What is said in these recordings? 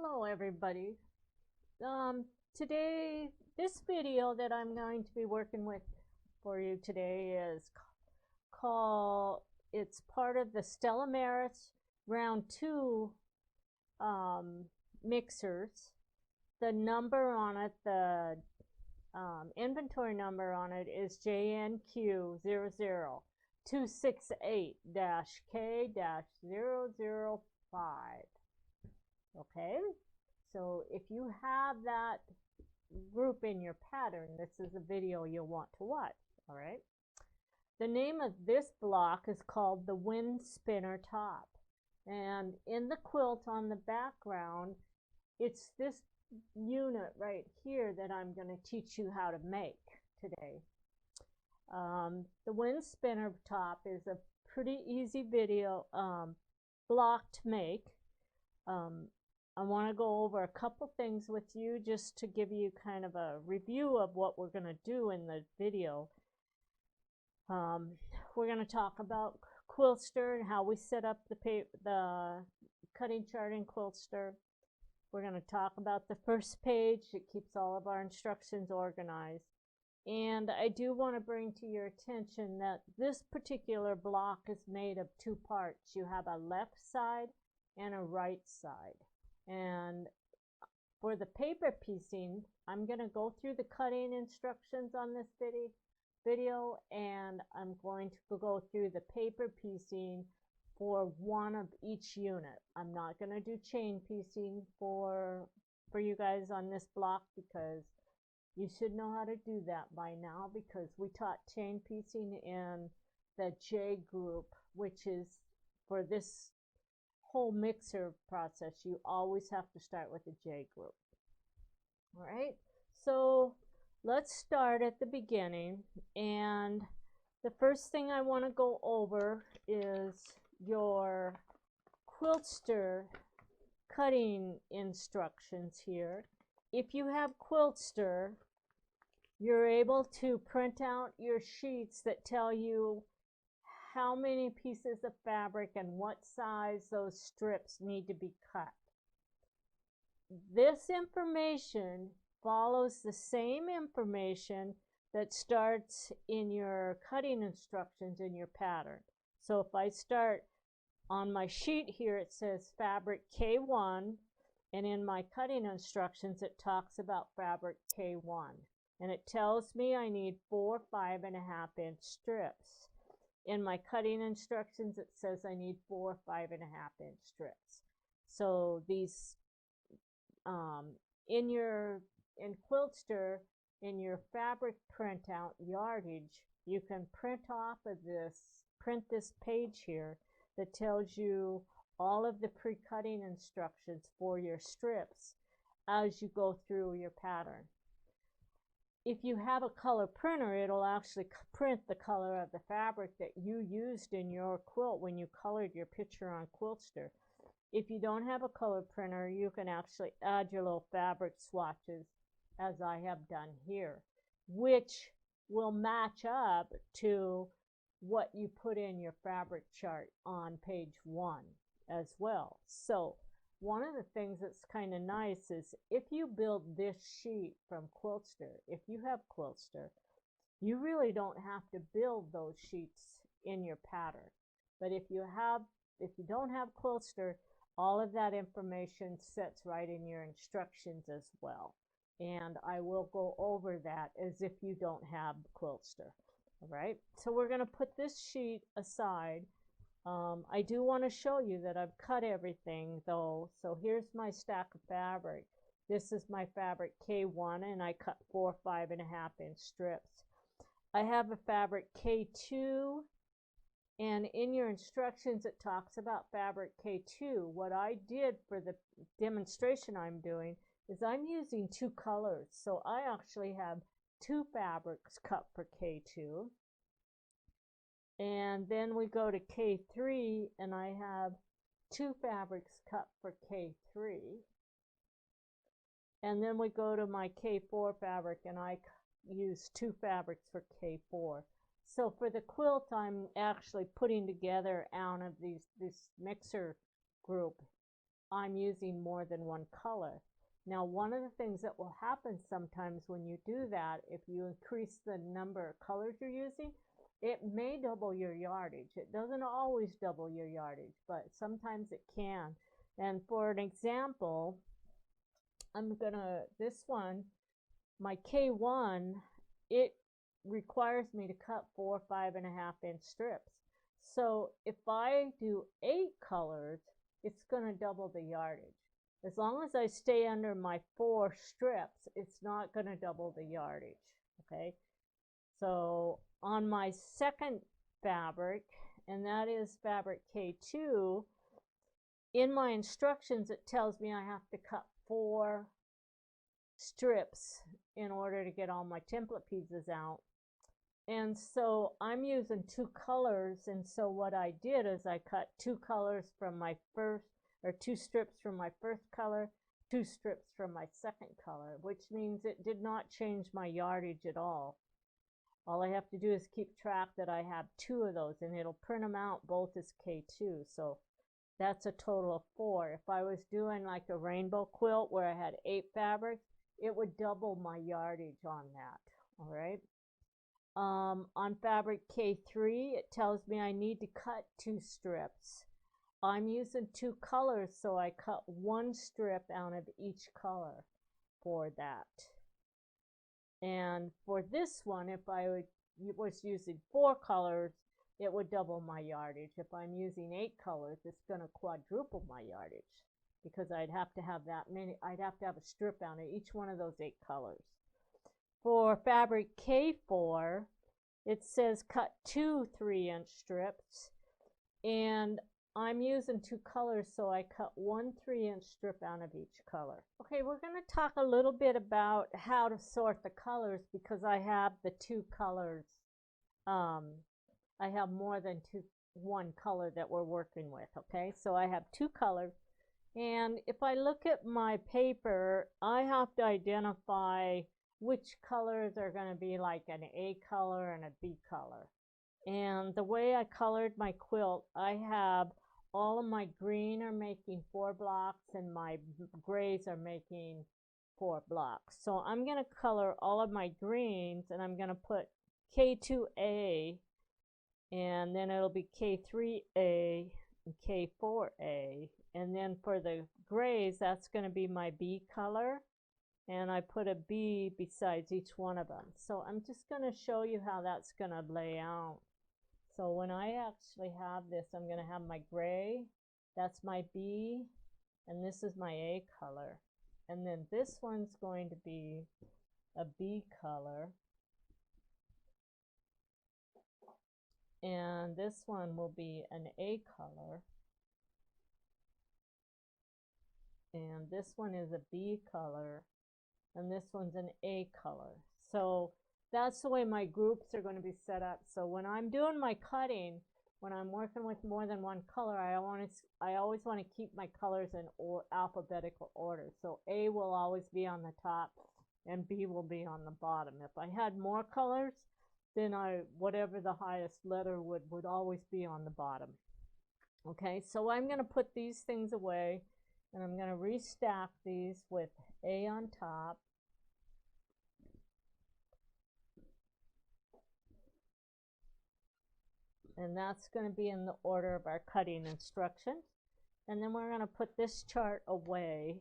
Hello everybody. Today, this video that I'm going to be working with for you today is called, it's part of the Stella round 2 mixers. The number on it, the inventory number on it is JNQ00268-K-005. Okay, so if you have that group in your pattern, this is a video you'll want to watch. All right, the name of this block is called the wind spinner top, and in the quilt on the background, it's this unit right here that I'm going to teach you how to make today. The wind spinner top is a pretty easy video block to make. I want to go over a couple things with you just to give you kind of a review of what we're going to do in the video. We're going to talk about Quiltster and how we set up the cutting chart in Quiltster. We're going to talk about the first page. It keeps all of our instructions organized. And I do want to bring to your attention that this particular block is made of two parts. You have a left side and a right side. And for the paper piecing, I'm going to go through the cutting instructions on this video, and I'm going to go through the paper piecing for one of each unit. I'm not going to do chain piecing for you guys on this block, because you should know how to do that by now, because we taught chain piecing in the J group, which is for this whole mixer process. You always have to start with the J group. All right, so let's start at the beginning, and the first thing I want to go over is your Quiltster cutting instructions here. If you have Quiltster, you're able to print out your sheets that tell you how many pieces of fabric and what size those strips need to be cut. This information follows the same information that starts in your cutting instructions in your pattern. So if I start on my sheet here, it says fabric K1, and in my cutting instructions it talks about fabric K1, and it tells me I need 4 5.5-inch strips. In my cutting instructions, it says I need 4 5.5-inch strips. So these, in Quiltster, in your fabric printout yardage, you can print this page here that tells you all of the pre-cutting instructions for your strips as you go through your pattern. If you have a color printer, it'll actually print the color of the fabric that you used in your quilt when you colored your picture on Quiltster. If you don't have a color printer, you can actually add your little fabric swatches, as I have done here, which will match up to what you put in your fabric chart on page 1 as well. So one of the things that's kind of nice is if you build this sheet from Quiltster, if you have Quiltster, you really don't have to build those sheets in your pattern. But if you don't have Quiltster, all of that information sits right in your instructions as well. And I will go over that as if you don't have Quiltster. All right, so we're going to put this sheet aside. I do want to show you that I've cut everything though. So here's my stack of fabric. This is my fabric K1, and I cut 4 5.5-inch strips. I have a fabric K2, and in your instructions it talks about fabric K2. What I did for the demonstration I'm doing is I'm using two colors. So I actually have two fabrics cut for K2. And then we go to K3, and I have two fabrics cut for K3. And then we go to my K4 fabric, and I use two fabrics for K4. So for the quilt, I'm actually putting together out of this mixer group I'm using more than one color. Now, one of the things that will happen sometimes when you do that, if you increase the number of colors you're using, it may double your yardage. It doesn't always double your yardage, but sometimes it can. And for an example, this one, my K1, it requires me to cut 4 5.5-inch strips. So if I do 8 colors, it's going to double the yardage. As long as I stay under my 4 strips, it's not going to double the yardage, okay? So on my second fabric, and that is fabric K2, in my instructions it tells me I have to cut 4 strips in order to get all my template pieces out. And so I'm using 2 colors, and so what I did is I cut 2 colors from my first, or 2 strips from my first color, 2 strips from my second color, which means it did not change my yardage at all. All I have to do is keep track that I have 2 of those, and it'll print them out both as K2. So that's a total of 4. If I was doing like a rainbow quilt where I had 8 fabrics, it would double my yardage on that. All right. On fabric K3, it tells me I need to cut 2 strips. I'm using 2 colors, so I cut 1 strip out of each color for that. And for this one, if I was using 4 colors, it would double my yardage. If I'm using 8 colors, it's going to quadruple my yardage, because I'd have to have that many, I'd have to have a strip out of each one of those 8 colors. For fabric K4, it says cut 2 3-inch strips, and I'm using 2 colors, so I cut 1 3-inch strip out of each color. Okay, we're going to talk a little bit about how to sort the colors, because I have the 2 colors. I have more than one color that we're working with, okay? So I have 2 colors, and if I look at my paper, I have to identify which colors are going to be like an A color and a B color. And the way I colored my quilt, I have all of my green are making 4 blocks, and my grays are making 4 blocks. So I'm going to color all of my greens, and I'm going to put K2A, and then it'll be K3A and K4A. And then for the grays, that's going to be my B color, and I put a B besides each one of them. So I'm just going to show you how that's going to lay out. So when I actually have this, I'm going to have my gray, that's my B, and this is my A color. And then this one's going to be a B color. And this one will be an A color. And this one is a B color. And this one's an A color. So that's the way my groups are going to be set up. So when I'm doing my cutting, when I'm working with more than one color, I always want to keep my colors in alphabetical order. So A will always be on the top and B will be on the bottom. If I had more colors, then whatever the highest letter would always be on the bottom. Okay, so I'm going to put these things away, and I'm going to restack these with A on top. And that's going to be in the order of our cutting instructions. And then we're going to put this chart away.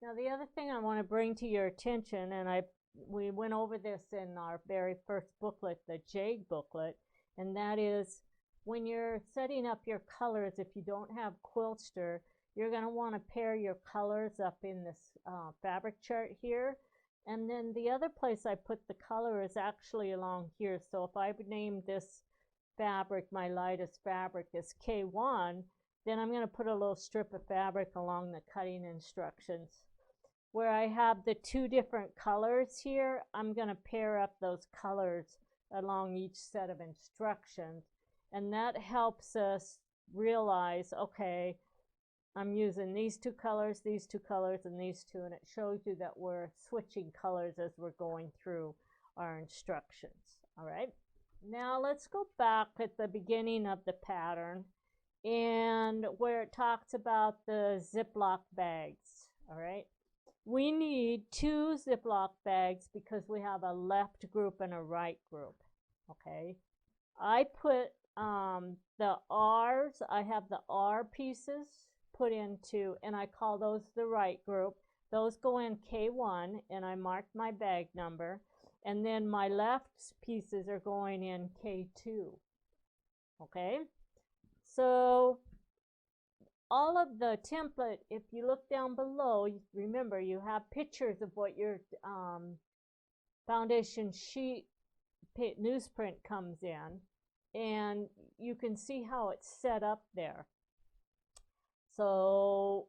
Now the other thing I want to bring to your attention, and we went over this in our very first booklet, the JAG booklet, and that is when you're setting up your colors, if you don't have Quiltster, you're going to want to pair your colors up in this fabric chart here. And then the other place I put the color is actually along here. So if I would name this fabric, my lightest fabric, is K1, then I'm going to put a little strip of fabric along the cutting instructions. Where I have the 2 different colors here, I'm going to pair up those colors along each set of instructions. And that helps us realize, okay, I'm using these 2 colors, these 2 colors, and these 2, and it shows you that we're switching colors as we're going through our instructions. All right. Now let's go back at the beginning of the pattern and where it talks about the Ziploc bags. All right. We need 2 Ziploc bags because we have a left group and a right group. Okay. I put the R's, I have the R pieces put into, and I call those the right group. Those go in K1, and I marked my bag number. And then my left pieces are going in K2. Okay? So all of the template, if you look down below, remember you have pictures of what your foundation sheet newsprint comes in, and you can see how it's set up there. So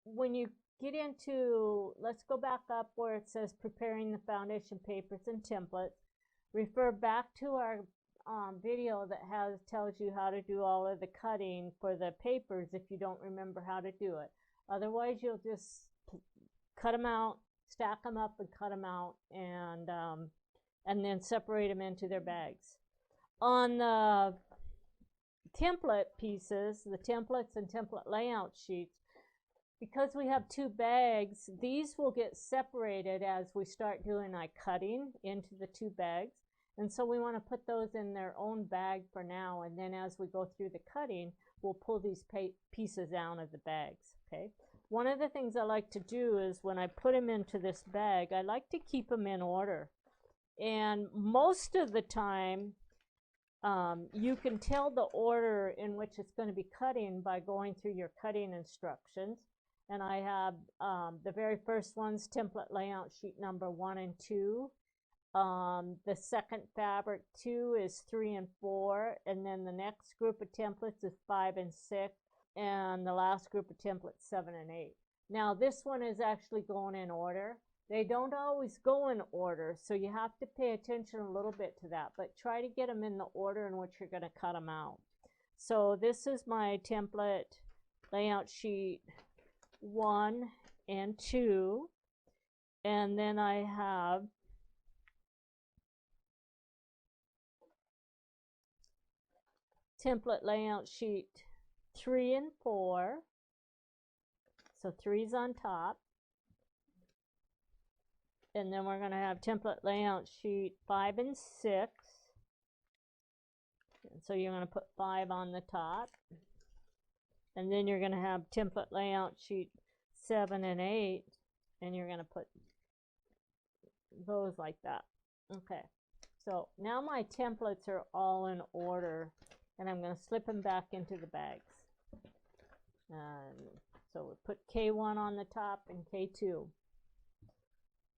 when you get into, let's go back up where it says preparing the foundation papers and templates. Refer back to our video that tells you how to do all of the cutting for the papers if you don't remember how to do it. Otherwise, you'll just cut them out, stack them up, and cut them out, and then separate them into their bags. On the template pieces, the templates and template layout sheets, because we have 2 bags, these will get separated as we start doing like cutting into the 2 bags. And so we want to put those in their own bag for now, and then as we go through the cutting, we'll pull these pieces out of the bags. Okay. One of the things I like to do is when I put them into this bag, I like to keep them in order. And most of the time, you can tell the order in which it's going to be cutting by going through your cutting instructions. And I have the very first one's template layout sheet number 1 and 2. The second fabric 2 is 3 and 4, and then the next group of templates is 5 and 6, and the last group of templates 7 and 8. Now this one is actually going in order. They don't always go in order, so you have to pay attention a little bit to that, but try to get them in the order in which you're going to cut them out. So this is my template layout sheet 1 and 2, and then I have template layout sheet 3 and 4. So 3's on top. And then we're going to have template layout sheet 5 and 6. And so you're going to put 5 on the top. And then you're going to have template layout sheet 7 and 8. And you're going to put those like that. Okay. So now my templates are all in order. And I'm going to slip them back into the bags. So we put K1 on the top and K2.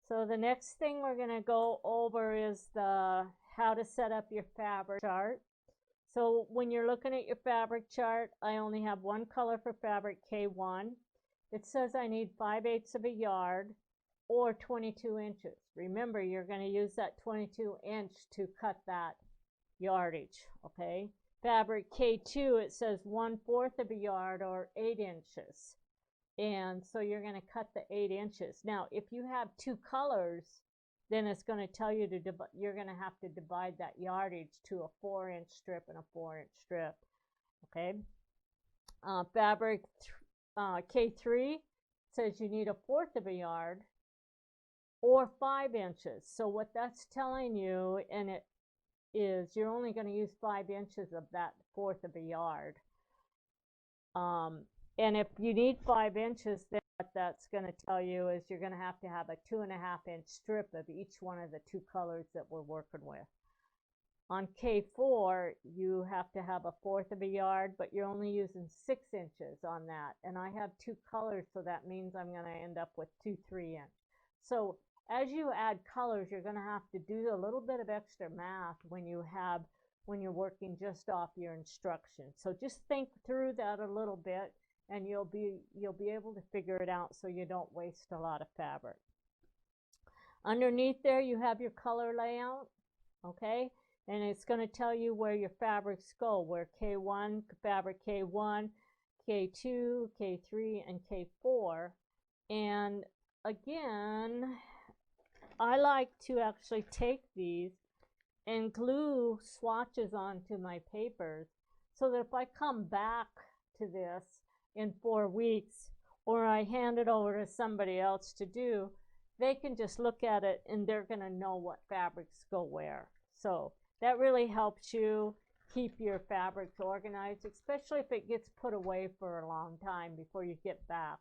So the next thing we're going to go over is how to set up your fabric chart. So when you're looking at your fabric chart, I only have one color for fabric K1. It says I need 5/8 of a yard or 22 inches. Remember, you're going to use that 22 inch to cut that yardage, okay? Fabric K2, it says 1/4 of a yard or 8 inches. And so you're going to cut the 8 inches. Now, if you have 2 colors, then it's going to tell you you're going to have to divide that yardage to a 4-inch strip and a 4-inch strip. Okay. Fabric K3 says you need 1/4 of a yard or 5 inches. So what that's telling you, and it is, you're only going to use 5 inches of that 1/4 of a yard. And if you need 5 inches, then what that's going to tell you is you're going to have a 2.5-inch strip of each one of the 2 colors that we're working with. On K4, you have to have 1/4 of a yard, but you're only using 6 inches on that. And I have 2 colors, so that means I'm going to end up with 2 3-inch. So as you add colors, you're going to have to do a little bit of extra math when you're working just off your instructions. So just think through that a little bit, and you'll be able to figure it out so you don't waste a lot of fabric. Underneath there, you have your color layout, okay? And it's going to tell you where your fabrics go, where K1, fabric K1, K2, K3, and K4. And again, I like to actually take these and glue swatches onto my papers so that if I come back to this in 4 weeks, or I hand it over to somebody else to do, they can just look at it and they're going to know what fabrics go where. So that really helps you keep your fabrics organized, especially if it gets put away for a long time before you get back.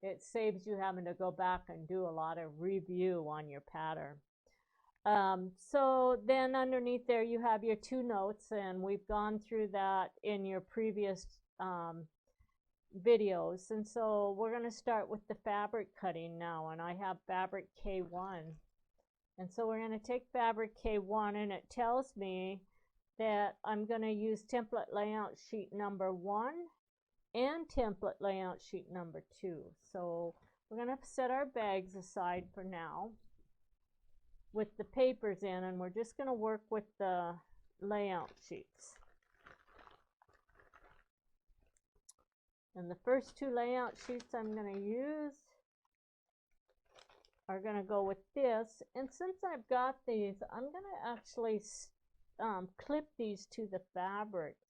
It saves you having to go back and do a lot of review on your pattern. So then underneath there you have your 2 notes, and we've gone through that in your previous videos. And so we're going to start with the fabric cutting now, and I have fabric K1. And so we're going to take fabric K1, and it tells me that I'm going to use template layout sheet number 1 and template layout sheet number 2. So we're going to set our bags aside for now with the papers in, and we're just going to work with the layout sheets. And the first 2 layout sheets I'm going to use are going to go with this. And since I've got these, I'm going to actually clip these to the fabrics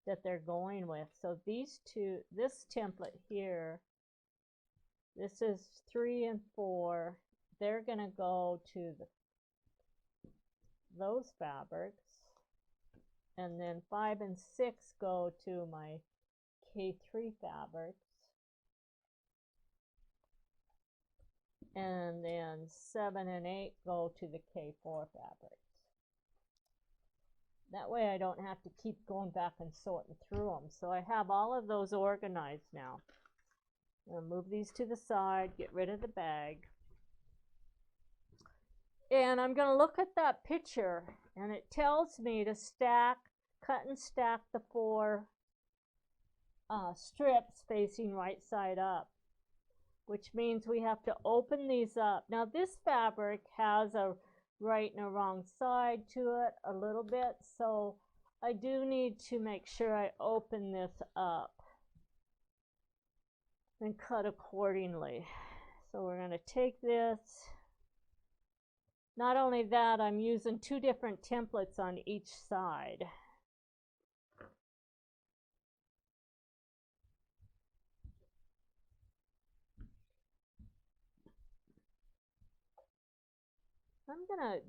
that they're going with. So these 2, this template here, this is 3 and 4, they're going to go to those fabrics, and then 5 and 6 go to my K3 fabrics, and then 7 and 8 go to the K4 fabrics. That way I don't have to keep going back and sorting through them. So I have all of those organized now. I'm going to move these to the side, get rid of the bag. And I'm going to look at that picture, and it tells me to cut and stack the 4 strips facing right side up, which means we have to open these up. Now this fabric has a right and a wrong side to it a little bit, so I do need to make sure I open this up and cut accordingly. So we're going to take this. Not only that, I'm using 2 different templates on each side.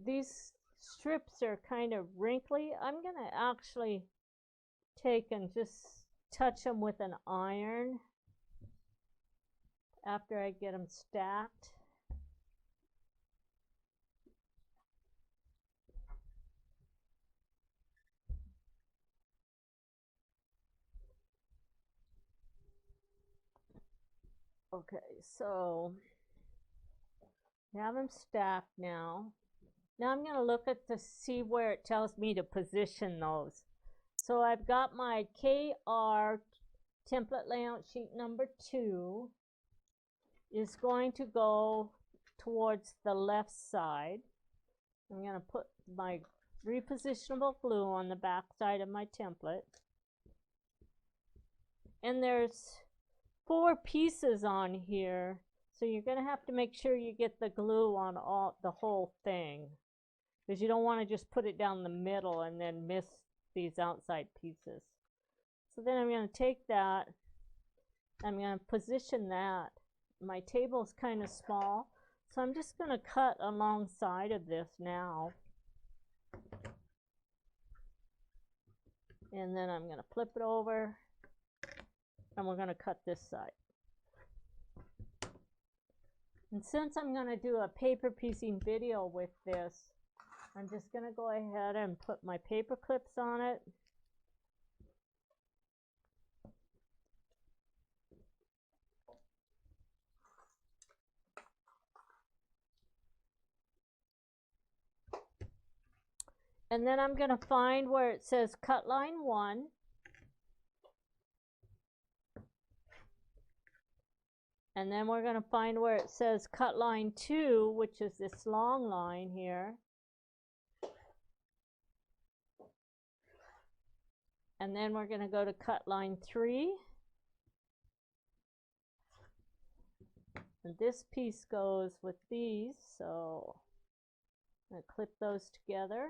These strips are kind of wrinkly. I'm gonna actually take and just touch them with an iron after I get them stacked. Okay, so I have them stacked now. Now I'm going to look at to see where it tells me to position those. So I've got my KR template layout sheet number 2 is going to go towards the left side. I'm going to put my repositionable glue on the back side of my template. And there's 4 pieces on here, so you're going to have to make sure you get the glue on the whole thing, because you don't want to just put it down the middle and then miss these outside pieces. So then I'm going to take that, I'm going to position that. My table is kind of small, so I'm just going to cut alongside of this now. And then I'm going to flip it over, and we're going to cut this side. And since I'm going to do a paper piecing video with this, I'm just going to go ahead and put my paper clips on it. And then I'm going to find where it says cut line 1. And then we're going to find where it says cut line 2, which is this long line here. And then we're going to go to cut line 3. And this piece goes with these, so I'm going to clip those together.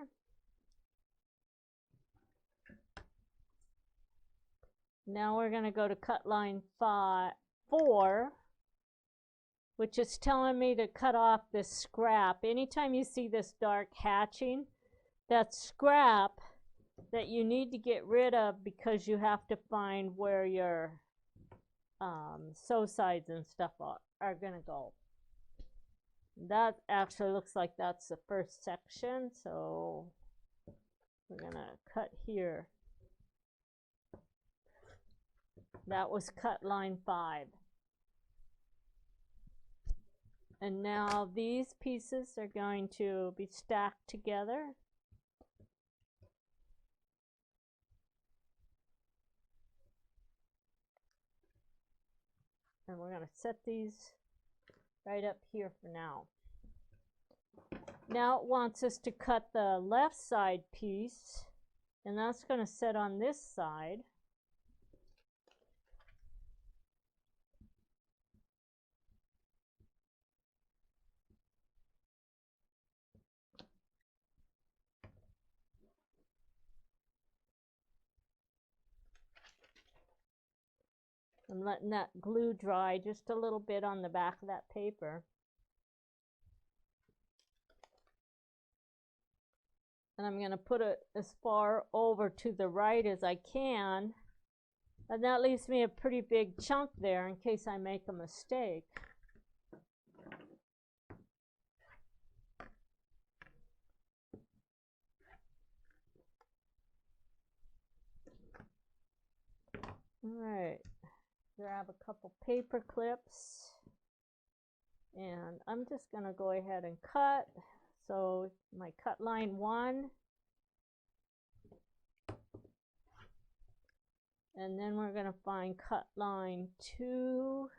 Now we're going to go to cut line 4, which is telling me to cut off this scrap. Anytime you see this dark hatching, that's scrap that you need to get rid of because you have to find where your sew sides and stuff are going to go. That actually looks like that's the first section, so we're going to cut here. That was cut line 5. And now these pieces are going to be stacked together. And we're going to set these right up here for now. Now it wants us to cut the left side piece, and that's going to sit on this side. I'm letting that glue dry just a little bit on the back of that paper. And I'm going to put it as far over to the right as I can. And that leaves me a pretty big chunk there in case I make a mistake. All right. Grab a couple paper clips, and I'm just going to go ahead and cut. So my cut line 1, and then we're going to find cut line 2,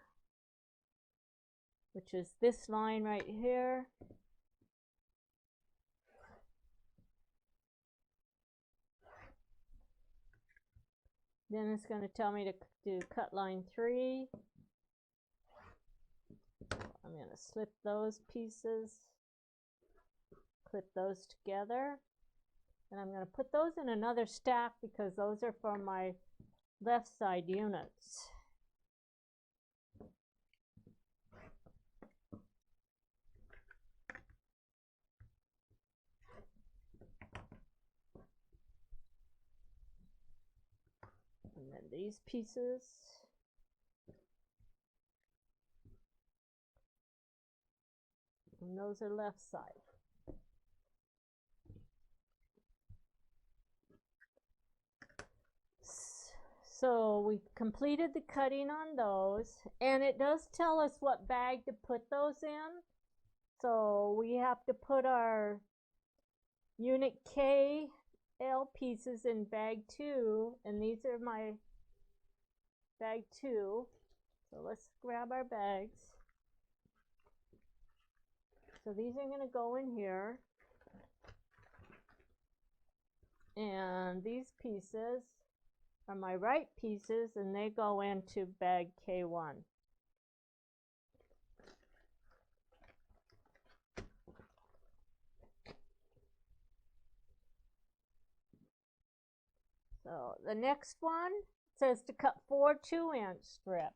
which is this line right here. Then it's going to tell me to do cut line 3. I'm going to slip those pieces, clip those together, and I'm going to put those in another stack because those are for my left side units. And then these pieces. And those are left side. So we completed the cutting on those, and it does tell us what bag to put those in. So we have to put our Unit K L pieces in bag 2, and these are my bag 2. So let's grab our bags. So these are going to go in here, and these pieces are my right pieces, and they go into bag K1. So the next one says to cut 4 2-inch strips.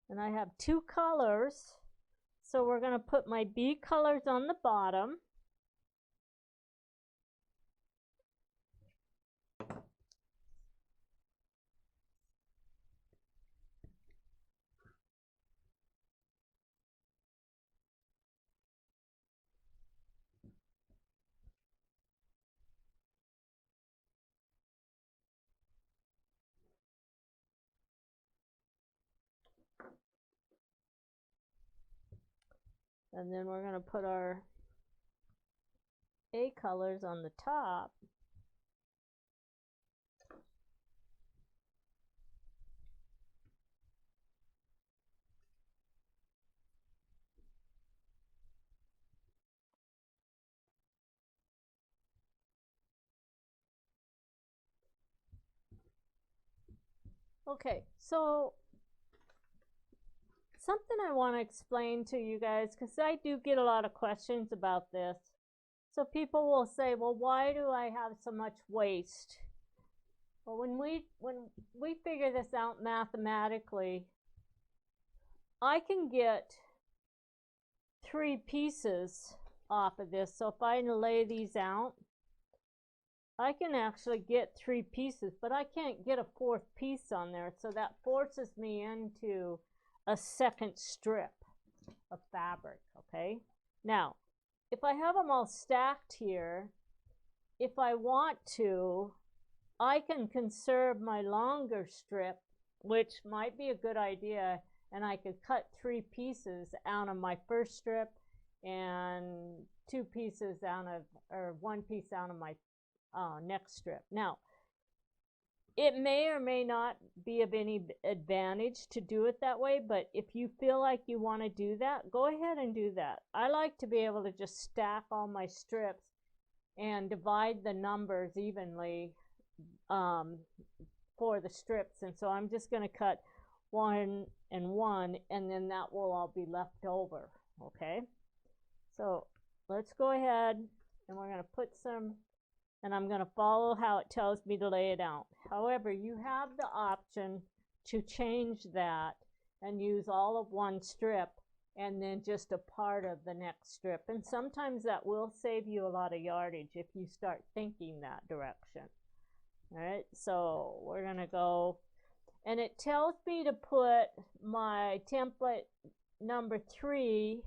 And I have 2 colors. So we're going to put my B colors on the bottom. And then we're going to put our A colors on the top. Okay, so something I want to explain to you guys, because I do get a lot of questions about this. So people will say, well, why do I have so much waste? Well, when we figure this out mathematically, I can get 3 pieces off of this. So if I lay these out, I can actually get 3 pieces, but I can't get a 4th piece on there. So that forces me into a second strip of fabric, okay? Now, if I have them all stacked here, if I want to, I can conserve my longer strip, which might be a good idea, and I could cut 3 pieces out of my first strip and 2 pieces out of, or 1 piece out of my next strip. Now, it may or may not be of any advantage to do it that way, but if you feel like you want to do that, go ahead and do that. I like to be able to just stack all my strips and divide the numbers evenly for the strips. And so I'm just going to cut 1 and 1, and then that will all be left over. Okay, so let's go ahead and we're going to put some, and I'm going to follow how it tells me to lay it out. However, you have the option to change that and use all of one strip and then just a part of the next strip. And sometimes that will save you a lot of yardage if you start thinking that direction. All right, so we're going to go, and it tells me to put my template number 3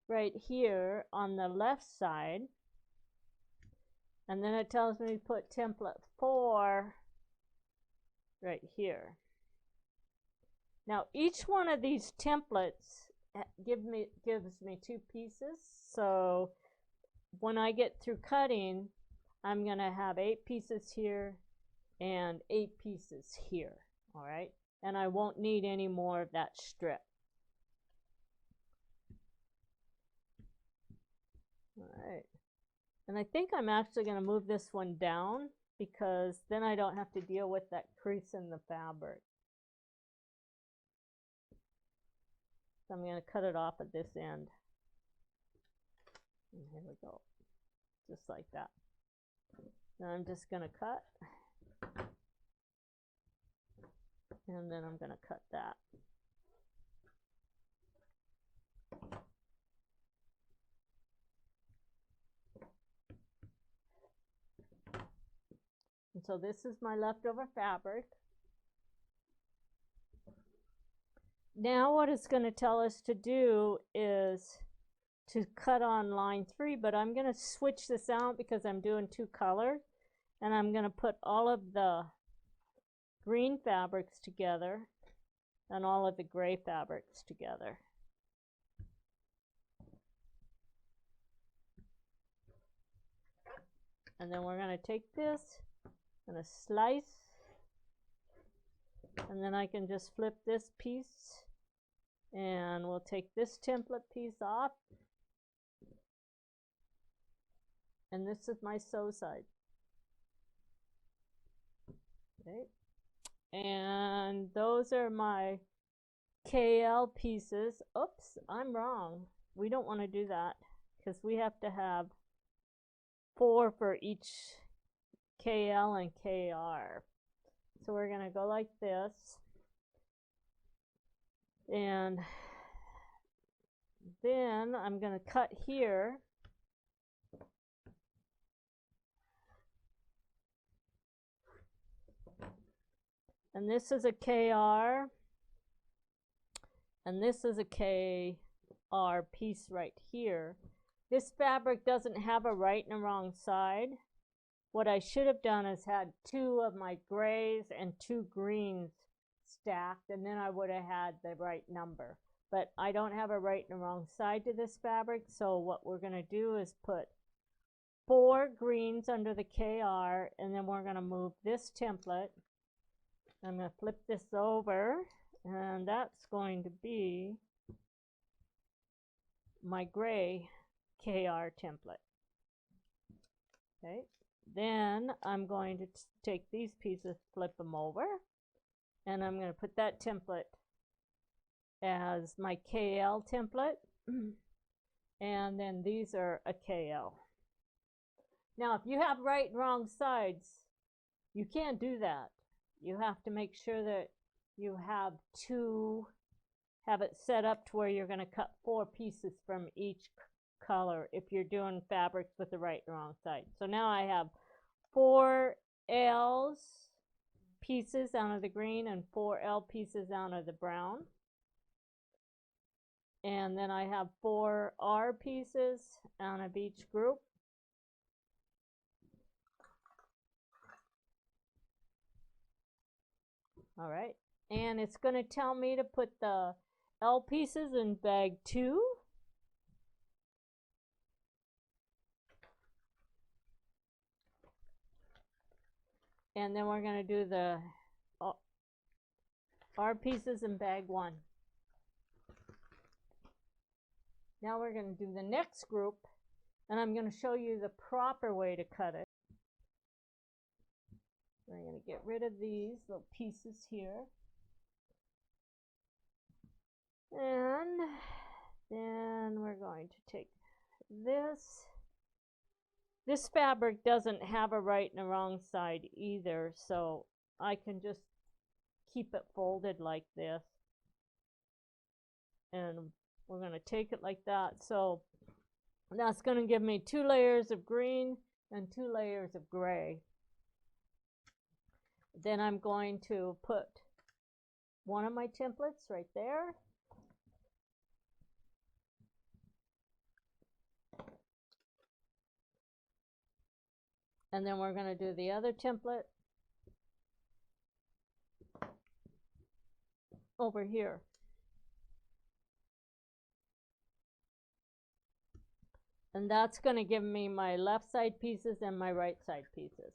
right here on the left side. And then it tells me to put template 4 right here. Now, each one of these templates gives me 2 pieces. So when I get through cutting, I'm going to have 8 pieces here and 8 pieces here. All right. And I won't need any more of that strip. All right. And I think I'm actually going to move this one down because then I don't have to deal with that crease in the fabric. So I'm going to cut it off at this end. And here we go. Just like that. Now I'm just going to cut. And then I'm going to cut that. And so this is my leftover fabric. Now what it's going to tell us to do is to cut on line 3, but I'm going to switch this out because I'm doing 2 colors, and I'm going to put all of the green fabrics together and all of the gray fabrics together. And then we're going to take this and a slice, and then I can just flip this piece, and we'll take this template piece off, and this is my sew side. Okay, and those are my KL pieces. Oops, I'm wrong. We don't want to do that because we have to have 4 for each KL and KR. So we're going to go like this, and then I'm going to cut here, and this is a KR, and this is a KR piece right here. This fabric doesn't have a right and a wrong side. What I should have done is had 2 of my grays and 2 greens stacked, and then I would have had the right number. But I don't have a right and a wrong side to this fabric, so what we're going to do is put 4 greens under the KR, and then we're going to move this template. I'm going to flip this over, and that's going to be my gray KR template. Okay. Then I'm going to take these pieces, flip them over, and I'm going to put that template as my KL template, and then these are a KL. Now, if you have right and wrong sides, You can't do that. You have to make sure that you have it set up to where you're going to cut 4 pieces from each color if you're doing fabrics with the right and wrong side. So now I have 4 L's pieces out of the green and 4 L pieces out of the brown. And then I have 4 R pieces out of each group. All right, and it's going to tell me to put the L pieces in bag 2. And then we're going to do the R pieces in bag 1. Now we're going to do the next group, and I'm going to show you the proper way to cut it. We're going to get rid of these little pieces here. And then we're going to take this. This fabric doesn't have a right and a wrong side either, so I can just keep it folded like this. And we're going to take it like that. So that's going to give me 2 layers of green and 2 layers of gray. Then I'm going to put one of my templates right there. And then we're going to do the other template over here. And that's going to give me my left side pieces and my right side pieces.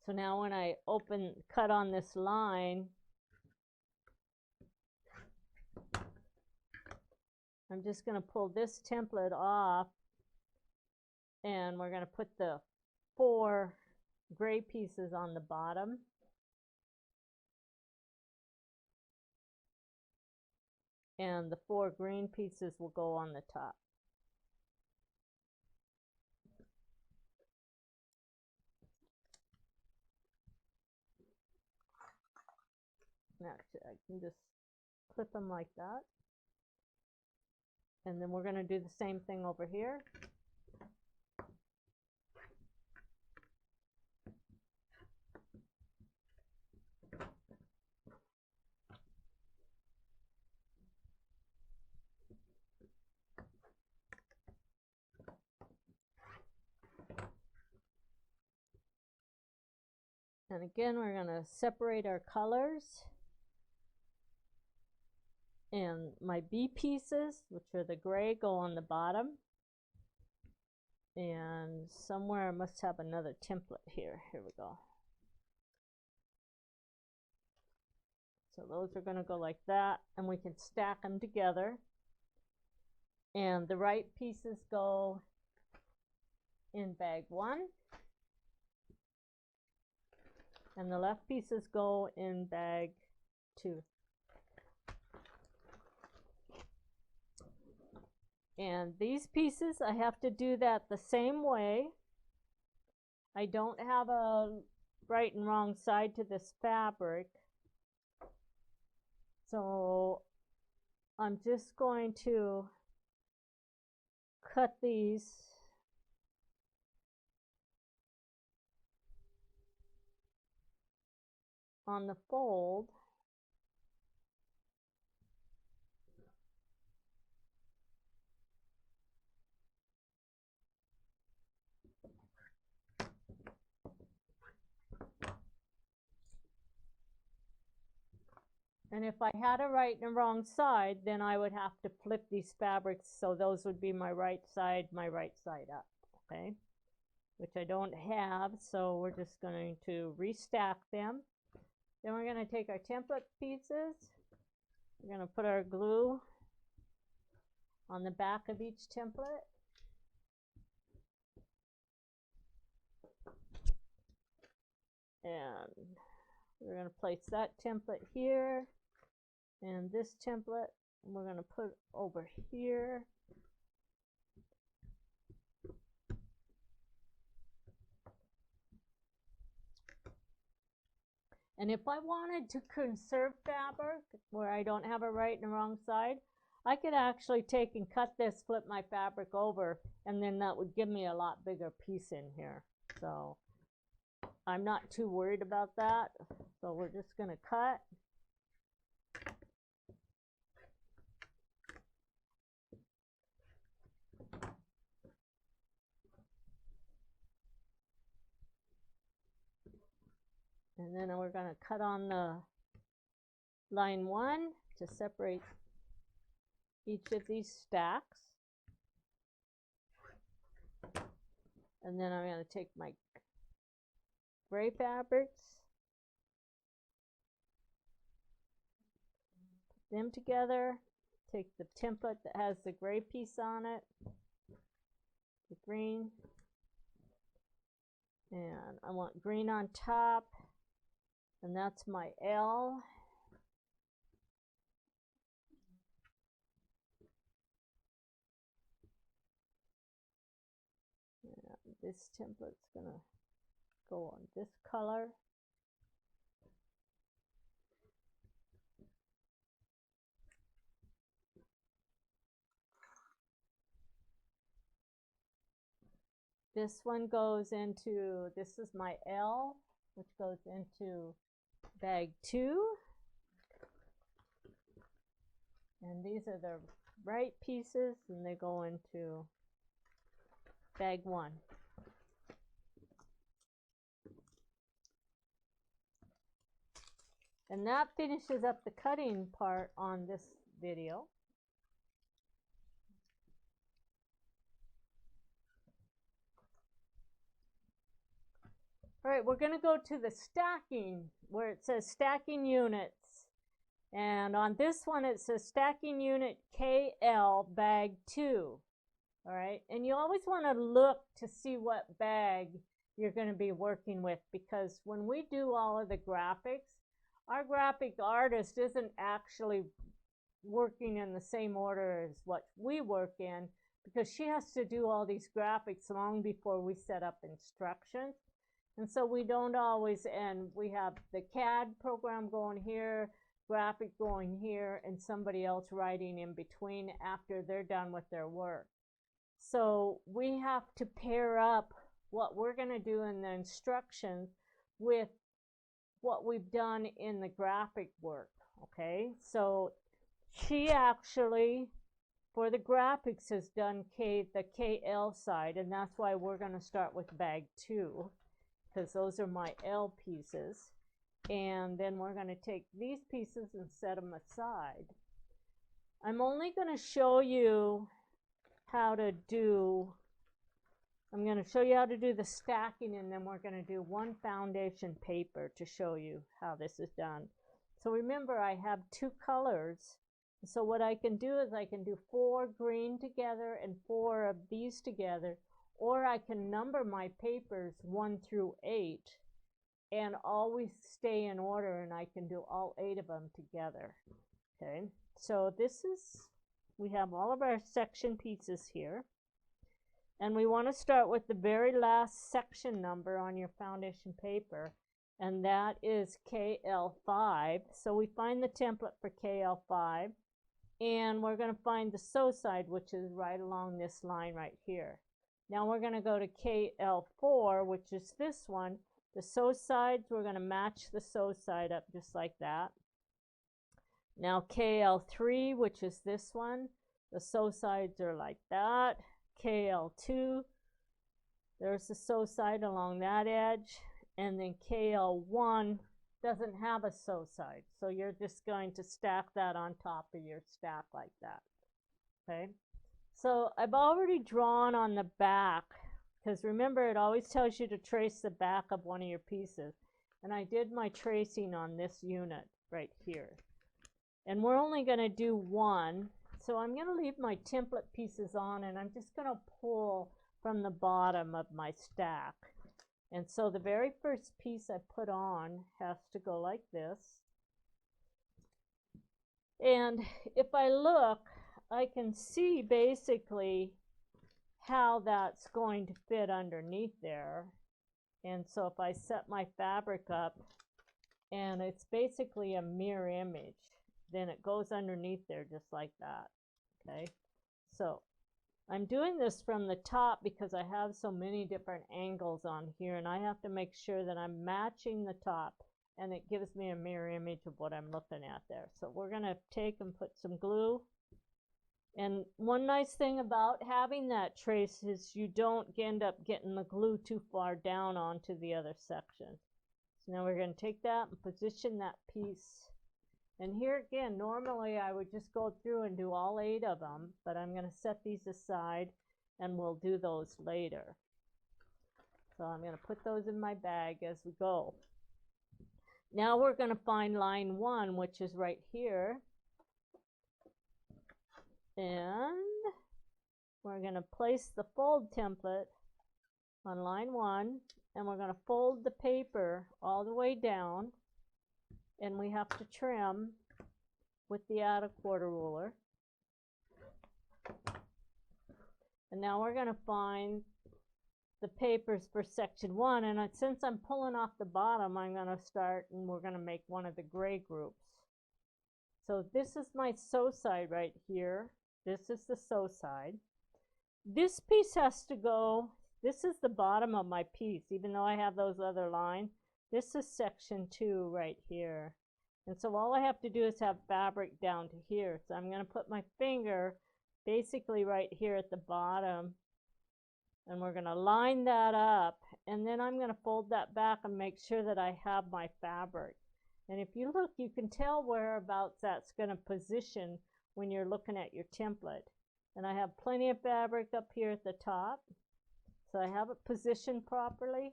So now when I cut on this line, I'm just going to pull this template off, and we're going to put the 4 gray pieces on the bottom. And the 4 green pieces will go on the top. Actually, I can just clip them like that. And then we're going to do the same thing over here. And again, we're going to separate our colors. And my B pieces, which are the gray, go on the bottom. And somewhere I must have another template here. Here we go. So those are going to go like that, and we can stack them together. And the right pieces go in bag 1. And the left pieces go in bag 2. And these pieces, I have to do that the same way. I don't have a right and wrong side to this fabric. So I'm just going to cut these on the fold. And if I had a right and a wrong side, then I would have to flip these fabrics, so those would be my right side up, okay? Which I don't have, so we're just going to restack them. Then we're going to take our template pieces. We're going to put our glue on the back of each template. And we're going to place that template here and this template we're going to put over here. And if I wanted to conserve fabric where I don't have a right and a wrong side, I could actually take and cut this, flip my fabric over, and then that would give me a lot bigger piece in here. So I'm not too worried about that. So we're just going to cut. And then we're going to cut on the line 1 to separate each of these stacks. And then I'm going to take my gray fabrics, put them together, take the template that has the gray piece on it, the green, and I want green on top, and that's my L. And this template's going to go on this color. This one goes into, this is my L, which goes into bag 2. And these are the right pieces, and they go into bag 1. And that finishes up the cutting part on this video. All right, we're going to go to the stacking, where it says stacking units. And on this one, it says stacking unit KL bag 2. All right, and you always want to look to see what bag you're going to be working with, because when we do all of the graphics, our graphic artist isn't actually working in the same order as what we work in, because she has to do all these graphics long before we set up instructions. And so we don't always, and we have the CAD program going here, graphic going here, and somebody else writing in between after they're done with their work. So we have to pair up what we're going to do in the instructions with what we've done in the graphic work, okay? So she actually, for the graphics, has done the KL side, and that's why we're going to start with bag 2, because those are my L pieces. And then we're going to take these pieces and set them aside. I'm only going to show you how to do, I'm going to show you how to do the stacking, and then we're going to do one foundation paper to show you how this is done. So remember, I have 2 colors. So what I can do is I can do 4 green together and 4 of these together, or I can number my papers 1 through 8 and always stay in order, and I can do all 8 of them together. Okay, so this is, we have all of our section pieces here, and we want to start with the very last section number on your foundation paper, and that is KL5. So we find the template for KL5, and we're going to find the sew side, which is right along this line right here. Now we're going to go to KL4, which is this one. The sew sides, we're going to match the sew side up just like that. Now KL3, which is this one, the sew sides are like that. KL2, there's the sew side along that edge. And then KL1 doesn't have a sew side, so you're just going to stack that on top of your stack like that. Okay, so I've already drawn on the back, because remember, it always tells you to trace the back of one of your pieces, and I did my tracing on this unit right here. And we're only going to do one, so I'm going to leave my template pieces on, and I'm just going to pull from the bottom of my stack. And so the very first piece I put on has to go like this. And if I look, I can see basically how that's going to fit underneath there. And so if I set my fabric up, and it's basically a mirror image, then it goes underneath there just like that. Okay, so I'm doing this from the top because I have so many different angles on here, and I have to make sure that I'm matching the top, and it gives me a mirror image of what I'm looking at there. So we're going to take and put some glue. And one nice thing about having that trace is you don't end up getting the glue too far down onto the other section. So now we're going to take that and position that piece. And here again, normally I would just go through and do all 8 of them, but I'm going to set these aside and we'll do those later. So I'm going to put those in my bag as we go. Now we're going to find line 1, which is right here. And we're going to place the fold template on line 1, and we're going to fold the paper all the way down, and we have to trim with the add-a-quarter ruler. And now we're going to find the papers for section 1, and since I'm pulling off the bottom, I'm going to start, and we're going to make one of the gray groups. So this is my sew side right here. This is the sew side. This piece has to go, this is the bottom of my piece, even though I have those other lines. This is section 2 right here. And so all I have to do is have fabric down to here. So I'm going to put my finger basically right here at the bottom, and we're going to line that up, and then I'm going to fold that back and make sure that I have my fabric. And if you look, you can tell whereabouts that's going to position when you're looking at your template. And I have plenty of fabric up here at the top, so I have it positioned properly.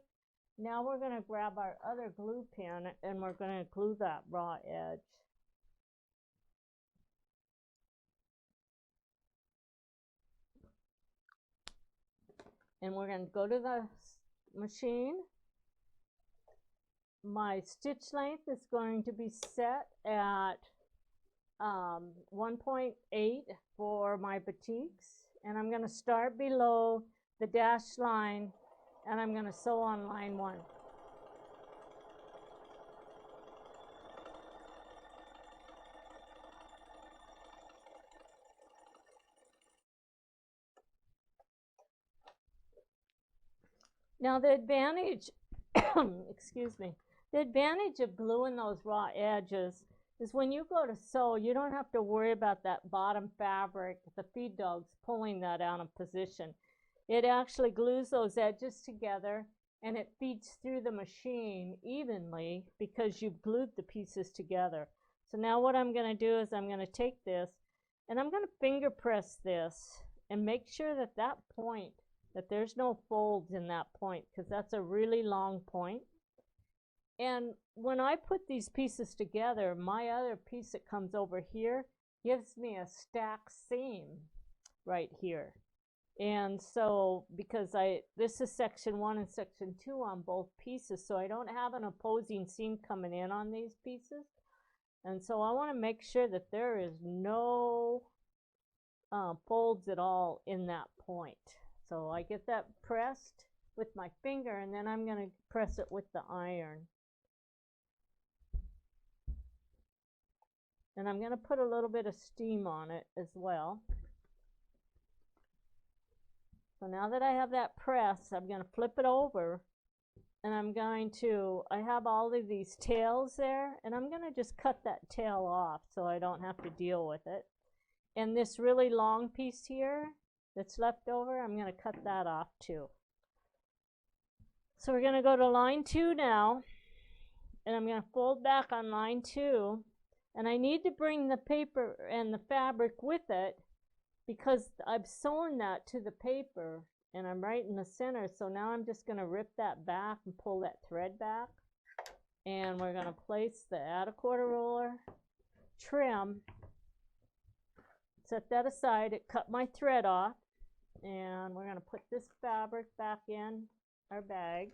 Now we're going to grab our other glue pen and we're going to glue that raw edge. And we're going to go to the machine. My stitch length is going to be set at 1.8 for my batiks, and I'm going to start below the dashed line, and I'm going to sew on line 1. Now the advantage, excuse me, the advantage of gluing those raw edges is when you go to sew, you don't have to worry about that bottom fabric, the feed dogs pulling that out of position. It actually glues those edges together, and it feeds through the machine evenly because you've glued the pieces together. So now what I'm going to do is I'm going to take this and I'm going to finger press this and make sure that that point, that there's no folds in that point, because that's a really long point. And when I put these pieces together, my other piece that comes over here gives me a stacked seam right here. And so because this is section 1 and section 2 on both pieces, so I don't have an opposing seam coming in on these pieces. And so I want to make sure that there is no folds at all in that point. So I get that pressed with my finger, and then I'm going to press it with the iron. And I'm going to put a little bit of steam on it as well. So now that I have that pressed, I'm going to flip it over, and I'm going to, I have all of these tails there, and I'm going to just cut that tail off so I don't have to deal with it. And this really long piece here that's left over, I'm going to cut that off too. So we're going to go to line 2 now, and I'm going to fold back on line 2, and I need to bring the paper and the fabric with it because I've sewn that to the paper and I'm right in the center. So now I'm just going to rip that back and pull that thread back, and we're going to place the add-a-quarter ruler, trim, set that aside. It cut my thread off, and we're going to put this fabric back in our bag,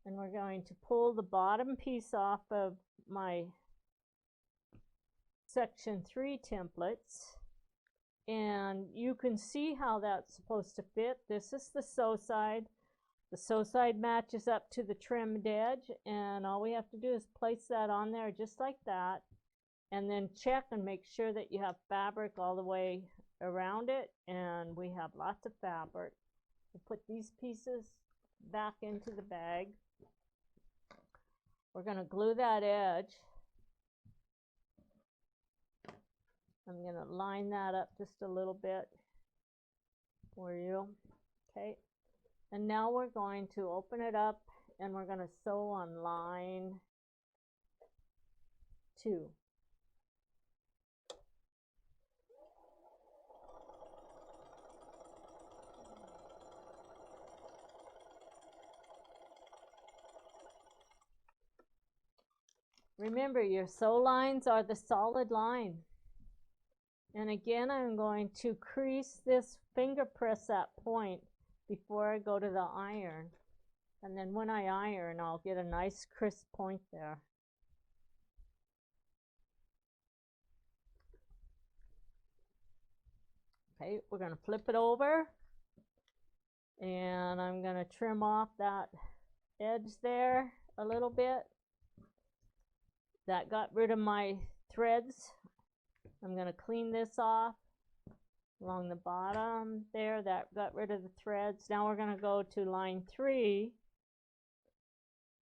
and we're going to pull the bottom piece off of my section 3 templates, and you can see how that's supposed to fit. This is the sew side. The sew side matches up to the trimmed edge, and all we have to do is place that on there just like that, and then check and make sure that you have fabric all the way around it, and we have lots of fabric. We'll put these pieces back into the bag. We're going to glue that edge. I'm going to line that up just a little bit for you. Okay. And now we're going to open it up and we're going to sew on line 2. Remember, your sew lines are the solid line. And again, I'm going to crease this finger press that point before I go to the iron. And then when I iron, I'll get a nice crisp point there. Okay, we're going to flip it over. And I'm going to trim off that edge there a little bit. That got rid of my threads. I'm going to clean this off along the bottom there. That got rid of the threads. Now we're going to go to line 3.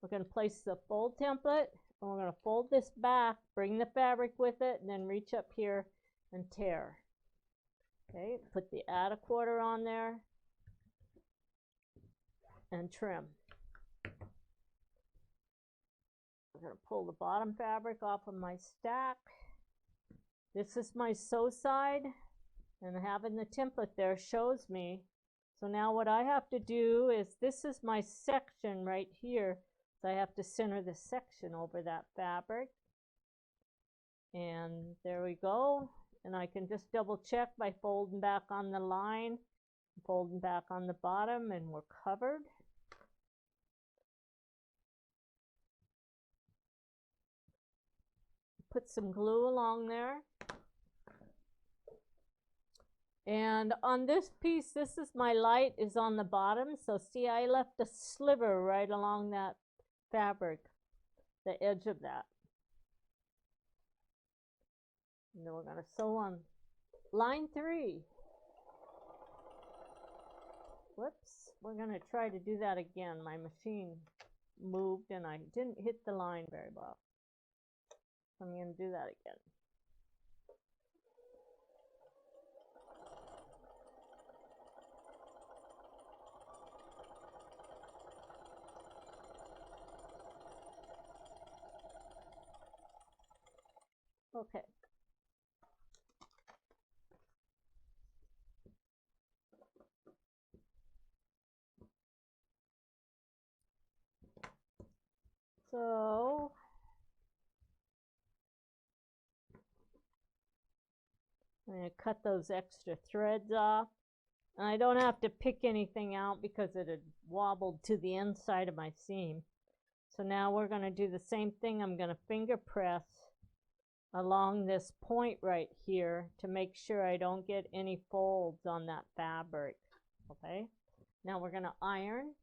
We're going to place the fold template, and we're going to fold this back, bring the fabric with it, and then reach up here and tear. Okay, put the add a quarter on there and trim. I'm going to pull the bottom fabric off of my stack. This is my sew side, and having the template there shows me. So now what I have to do is, this is my section right here, so I have to center the section over that fabric. And there we go. And I can just double check by folding back on the line, folding back on the bottom, and we're covered. Put some glue along there. And on this piece, this is my light is on the bottom. So see, I left a sliver right along that fabric, the edge of that. And then we're going to sew on line 3. Whoops, we're going to try to do that again. My machine moved and I didn't hit the line very well. I'm going to do that again. Okay. So I'm going to cut those extra threads off. And I don't have to pick anything out because it had wobbled to the inside of my seam. So now we're going to do the same thing. I'm going to finger press along this point right here to make sure I don't get any folds on that fabric. Okay, now we're going to iron.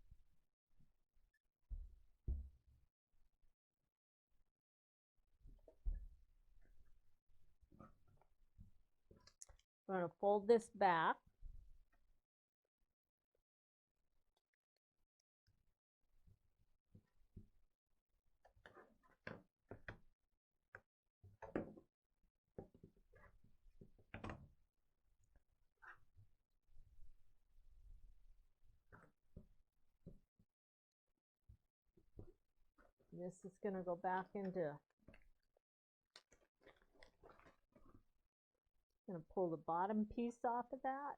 We're going to fold this back. This is going to go back into, going to pull the bottom piece off of that.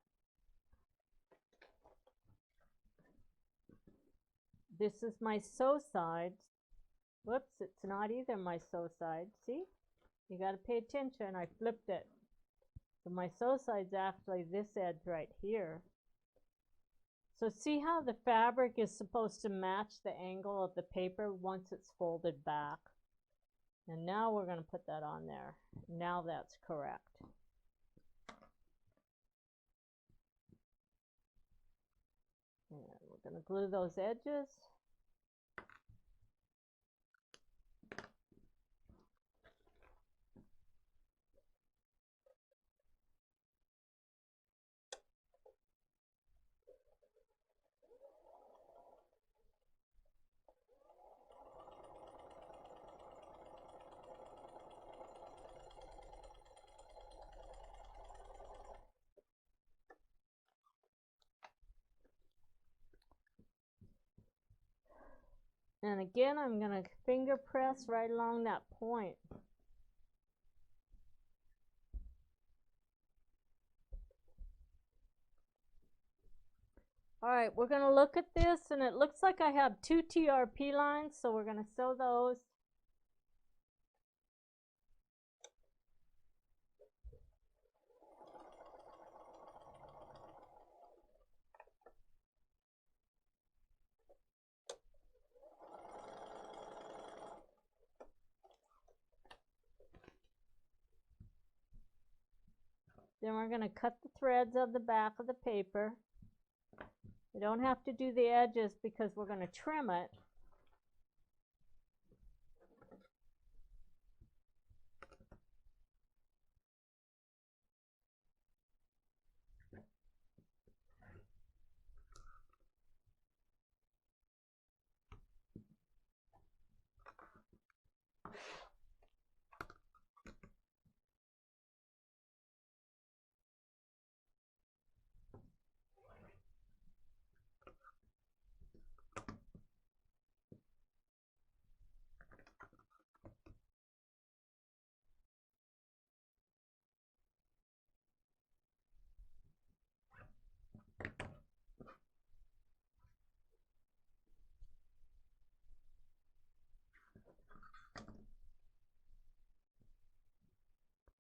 This is my sew side. Whoops, it's not either my sew side. See? You got to pay attention. I flipped it. So my sew side's actually this edge right here. So see how the fabric is supposed to match the angle of the paper once it's folded back. And now we're going to put that on there. Now that's correct. And we're going to glue those edges. And again, I'm going to finger press right along that point. All right, we're going to look at this, and it looks like I have 2 TRP lines, so we're going to sew those. Then we're going to cut the threads of the back of the paper. We don't have to do the edges because we're going to trim it.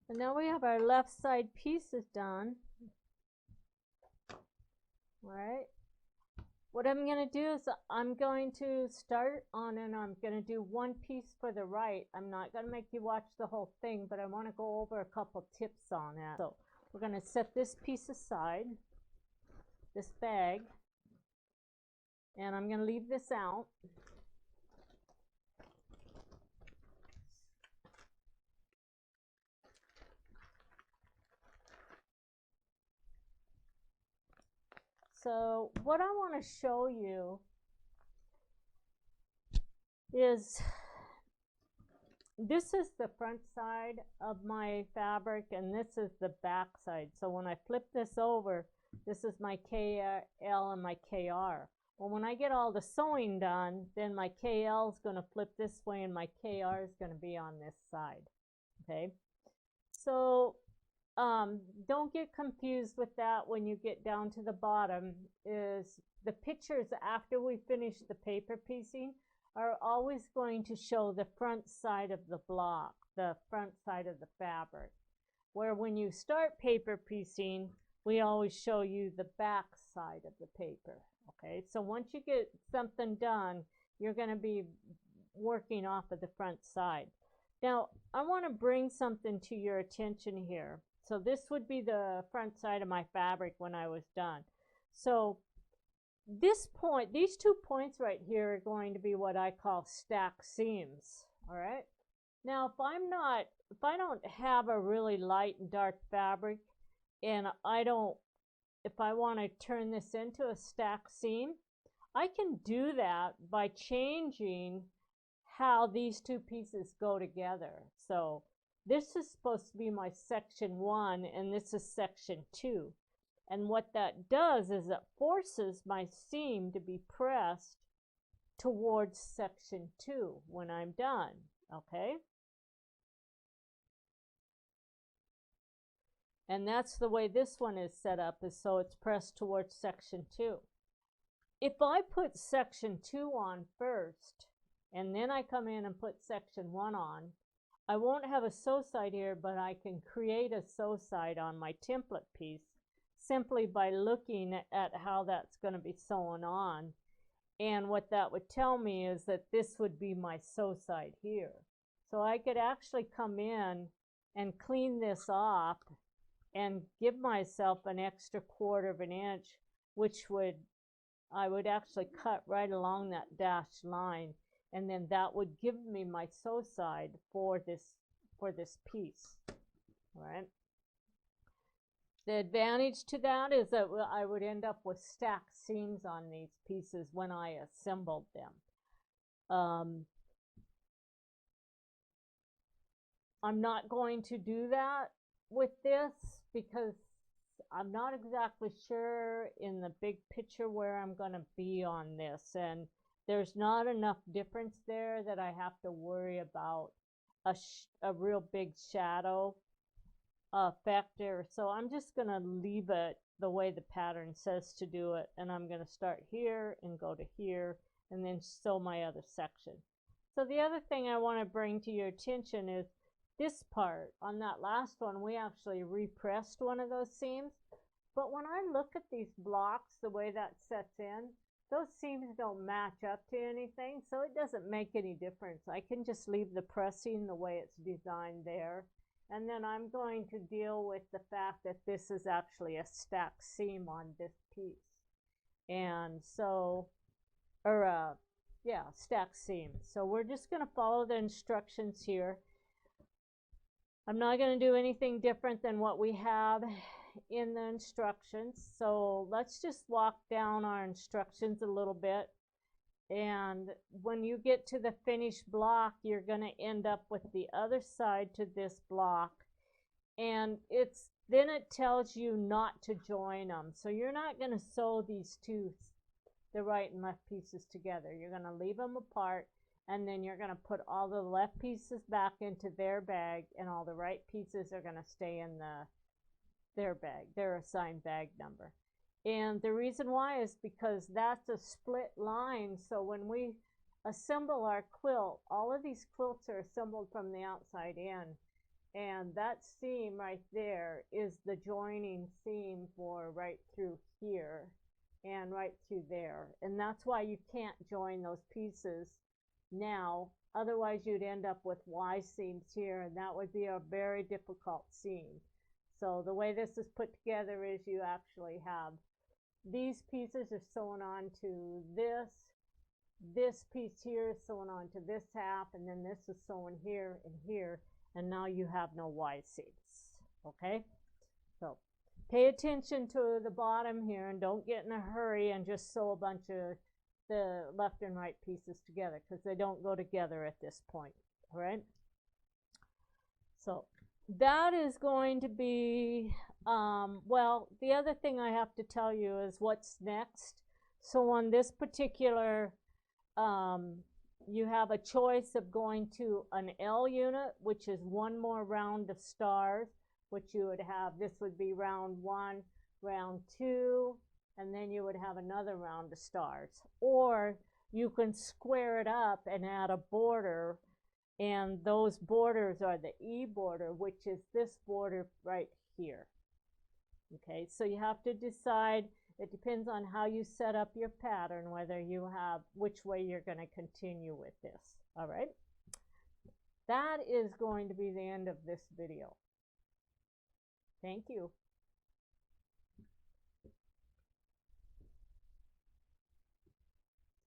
And now we have our left side pieces done. All right. What I'm going to do is I'm going to start on, and I'm going to do one piece for the right. I'm not going to make you watch the whole thing, but I want to go over a couple tips on that. So we're going to set this piece aside, this bag, and I'm going to leave this out. So what I want to show you is this is the front side of my fabric, and this is the back side. So when I flip this over, this is my KL and my KR. Well, when I get all the sewing done, then my KL is going to flip this way and my KR is going to be on this side. Okay, so don't get confused with that when you get down to the bottom. Is the pictures after we finish the paper piecing are always going to show the front side of the block, the front side of the fabric. Where when you start paper piecing, we always show you the back side of the paper. Okay, so once you get something done, you're going to be working off of the front side. Now, I want to bring something to your attention here. So this would be the front side of my fabric when I was done. So this point, these 2 points right here are going to be what I call stack seams. All right. Now, if I don't have a really light and dark fabric, and if I want to turn this into a stack seam, I can do that by changing how these 2 pieces go together. So this is supposed to be my section 1, and this is section 2. And what that does is it forces my seam to be pressed towards section 2 when I'm done. Okay? And that's the way this one is set up, is so it's pressed towards section 2. If I put section 2 on first, and then I come in and put section 1 on, I won't have a sew side here, but I can create a sew side on my template piece simply by looking at how that's going to be sewn on. And what that would tell me is that this would be my sew side here. So I could actually come in and clean this off and give myself an extra 1/4 of an inch, which I would actually cut right along that dashed line, and then that would give me my sew side for this piece. All right. The advantage to that is that I would end up with stacked seams on these pieces when I assembled them. I'm not going to do that with this because I'm not exactly sure in the big picture where I'm going to be on this, and there's not enough difference there that I have to worry about a real big shadow factor. So I'm just going to leave it the way the pattern says to do it, and I'm going to start here and go to here and then sew my other section. So the other thing I want to bring to your attention is this part. On that last one, we actually repressed one of those seams, but when I look at these blocks, the way that sets in, those seams don't match up to anything, so it doesn't make any difference. I can just leave the pressing the way it's designed there, and then I'm going to deal with the fact that this is actually a stacked seam on this piece, and so, yeah, stacked seam. So we're just going to follow the instructions here. I'm not going to do anything different than what we have in the instructions. So let's just walk down our instructions a little bit. And when you get to the finished block, you're going to end up with the other side to this block. And then it tells you not to join them. So you're not going to sew these two, the right and left pieces together. You're going to leave them apart. And then you're going to put all the left pieces back into their bag, and all the right pieces are going to stay in their bag, their assigned bag number. And the reason why is because that's a split line. So when we assemble our quilt, all of these quilts are assembled from the outside in. And that seam right there is the joining seam for right through here and right through there. And that's why you can't join those pieces now, otherwise you'd end up with Y seams here, and that would be a very difficult seam. So the way this is put together is you actually have these pieces are sewn on to this piece here is sewn on to this half, and then this is sewn here and here, and now you have no Y seams. Okay, so pay attention to the bottom here and don't get in a hurry and just sew a bunch of the left and right pieces together, because they don't go together at this point. All right, so that is going to be well, the other thing I have to tell you is what's next. So on this particular you have a choice of going to an L unit, which is one more round of stars, which you would have. This would be round 1, round 2, and then you would have another round of stars. Or you can square it up and add a border, and those borders are the E border, which is this border right here. Okay, so you have to decide. It depends on how you set up your pattern, whether you have, which way you're going to continue with this. All right, that is going to be the end of this video. Thank you.